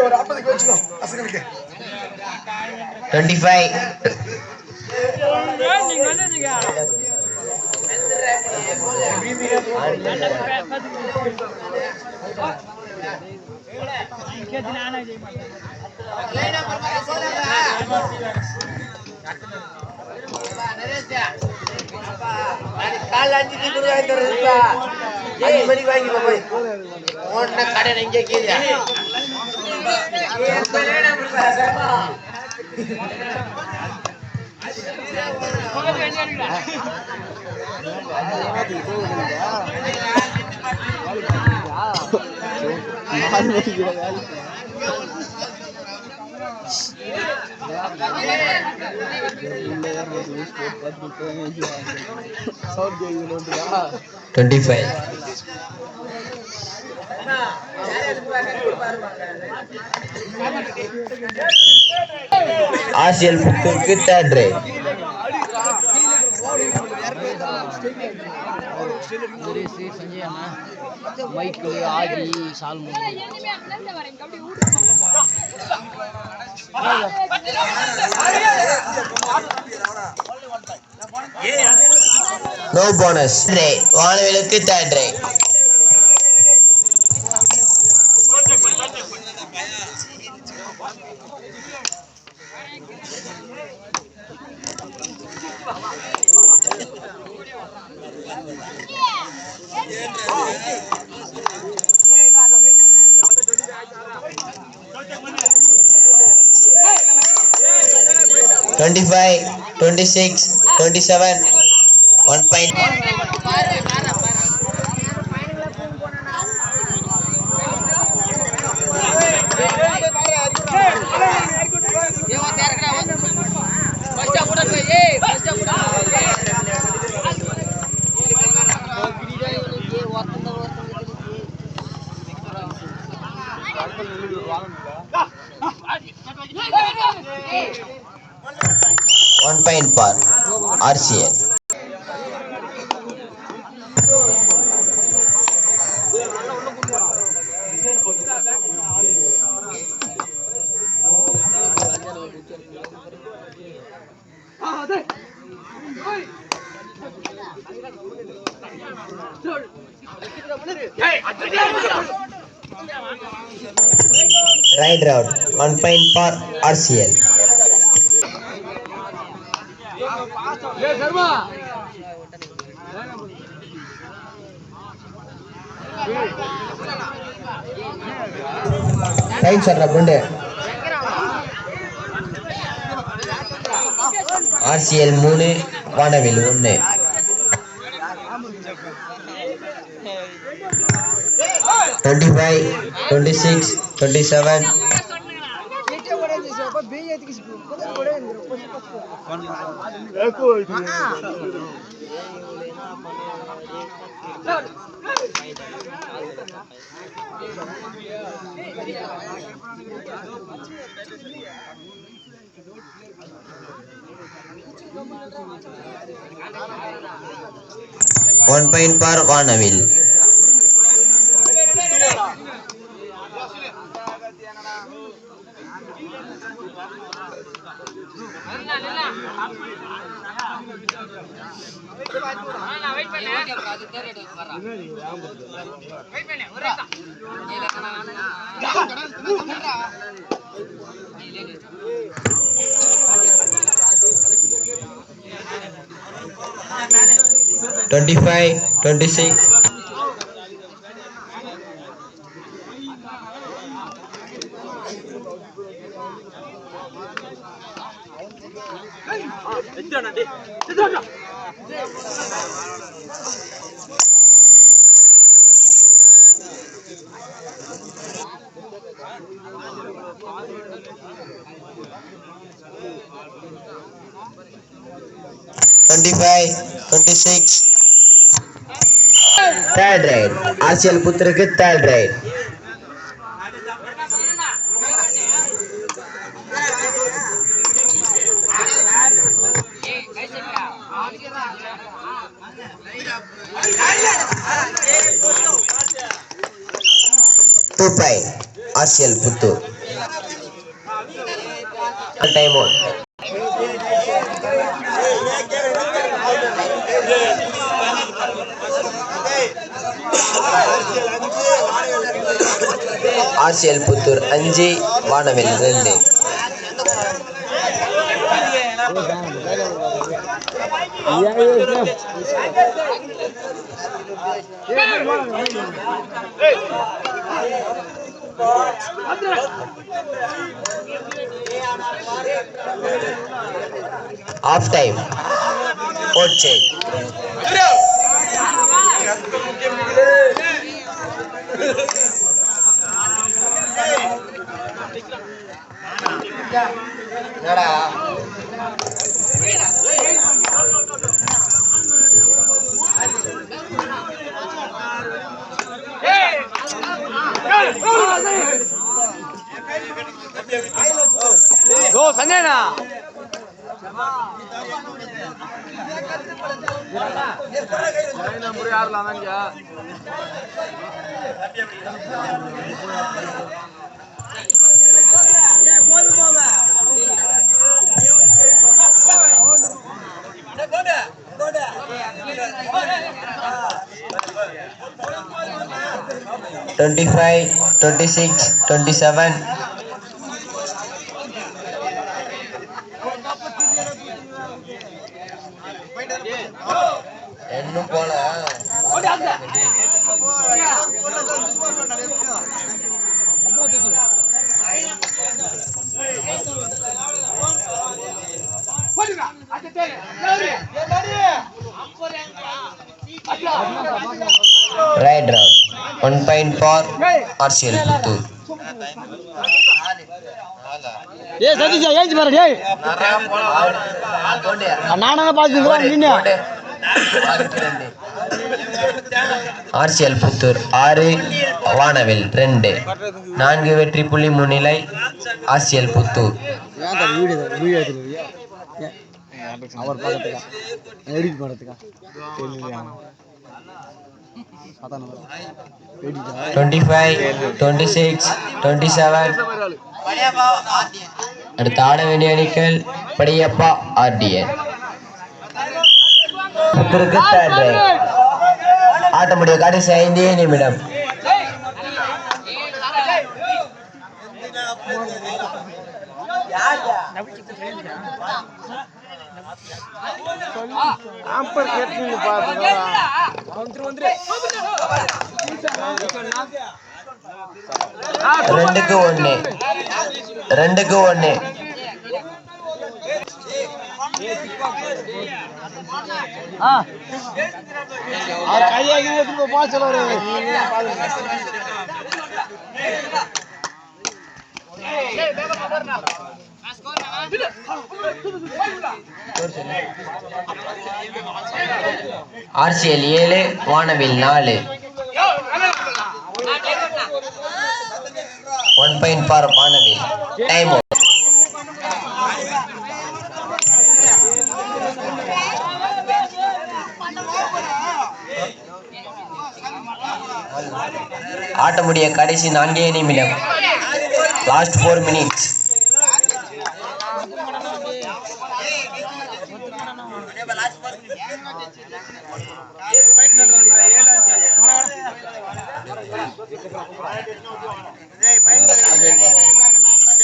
ஒரு 50 வச்சுக்கோ பசங்களுக்கு 25 கால 5 மணிக்கு வாங்கி போய் கடை எங்கே கீழே ஆசியல் புத்தூருக்கு தேர்ட் ரேட். संजय माइक आदि साल No bonus. வானவிலுக்கு third rate. Twenty-five, 26, 27, 1 point. One point par RCL. Right route. 1 point par RCL. Right shot bunde. RCL 3 வானவில் 1. Twenty-five, 26, 27. One point par வானவில். Twenty-five, 26. Twenty-five, 26. Third ride. RCL புத்திருக்கு third ride. 2 point RCL Puttur. Time out. RCL Puttur 5 வானவில் 2. Half time. Court change. என்னடா 25, 26, 27. இன்னும் போல 1 point for RCL Puttur. RCL Puttur 6 வானவில் 2. 4 வெற்றி புள்ளி முன்னிலை RCL Puttur. அவர் பார்க்கறதுக்கா எடிட் பண்ணுறதுக்கா 25, 26, 27. அடுத்து ஆட வேண்டிய அணிகள் படியப்பா RDN. புத்தருக்கு third right. ஆட்ட முடிய கடைசி 5 நிமிடம். ரெண்டுக்கு ஒண்ணு RCL 7 வானவில் 4. 1 point for வானவில். Time out. ஆட்ட முடிய கடைசி 4 நிமிடம். Last 4 minutes.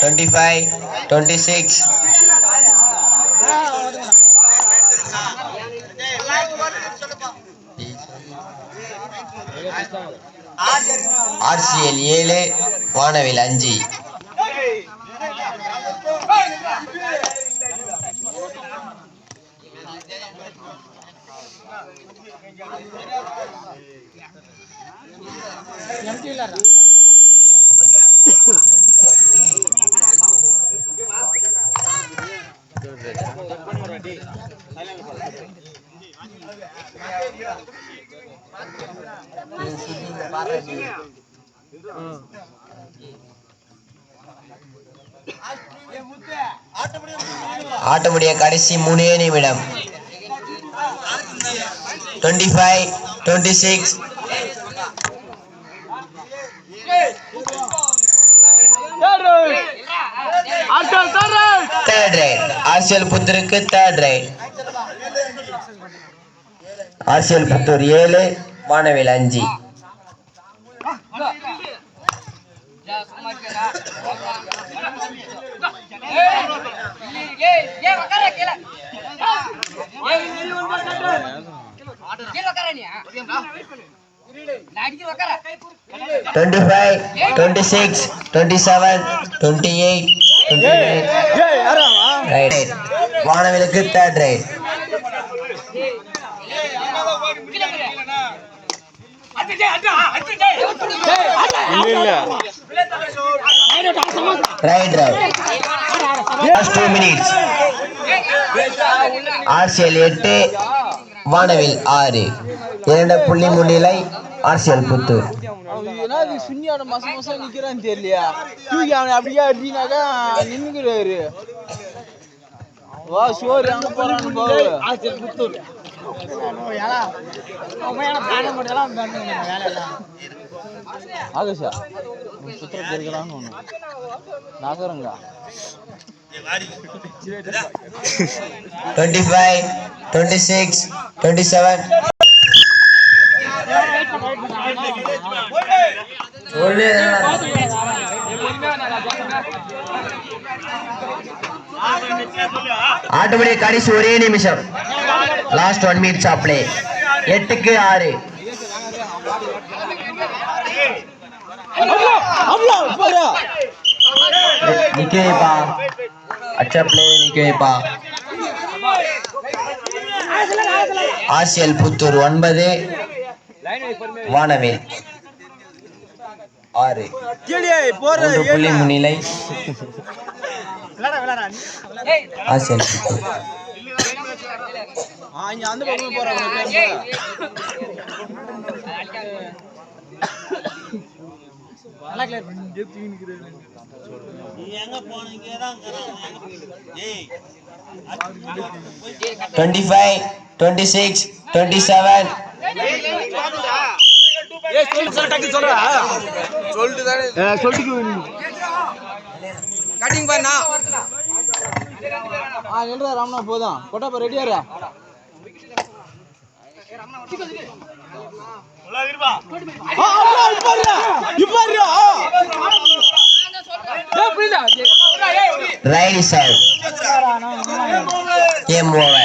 Twenty-five, 26. RCL 7 Vanavil 5. ஆட்ட முடிய கடைசி 3 நிமிடம். 25, 26. தேர்ட் ரைட் ஆர்சிஎல் புத்தூருக்கு third right. RCL Puthur 7 Vanavil 5. Twenty-five, 26, 27, 28, 29. Right. வானவிலுக்கு third right. Right. Last 2 minutes. RCL 8, வானவில் 6. 2 புள்ளி முன்னிலை ஆர்சிஎல் புத்தூர். சுண்ணியோட மாசம் நிக்கிறான்னு தெரியலையா? தூக்கி அவனை அப்படியே அடினாக்கா நின்னுக்கிறாரு. வா சோறு அங்க போறான்னு போகு. ஆர்சிஎல் புத்தூர் ஆகசா சுத்திர பெருக்கலான்னு ஒண்ணு நகருங்க. 25, 26, 27. ஆட்டமுடைய கடைசி ஒரே நிமிஷம். Last 1 minute of play. 8க்கு 6. நிக்கேப்பா அச்சா பிளே நிக்கேப்பா. ஆர்சிஎல் புத்தூர் 9 வானவில் 6. 3 புள்ளி முன்னிலை ஆர்சிஎல் புத்தூர். அந்த பக்கம் போறாங்க. நல்லா கிளியர் பண்ணி ஜெயிச்சு நிக்குறாரு. நீ எங்க போனீங்கதான் 25, 26, 27. ஏய் சொல்றா சொல்லிட்டு தானே சொல்லிட்டு கட்டிங் பண்ணா. என்னடா ராமனா போதும் கொட்டாப்பா ரெடியாரா? Right side. Game over.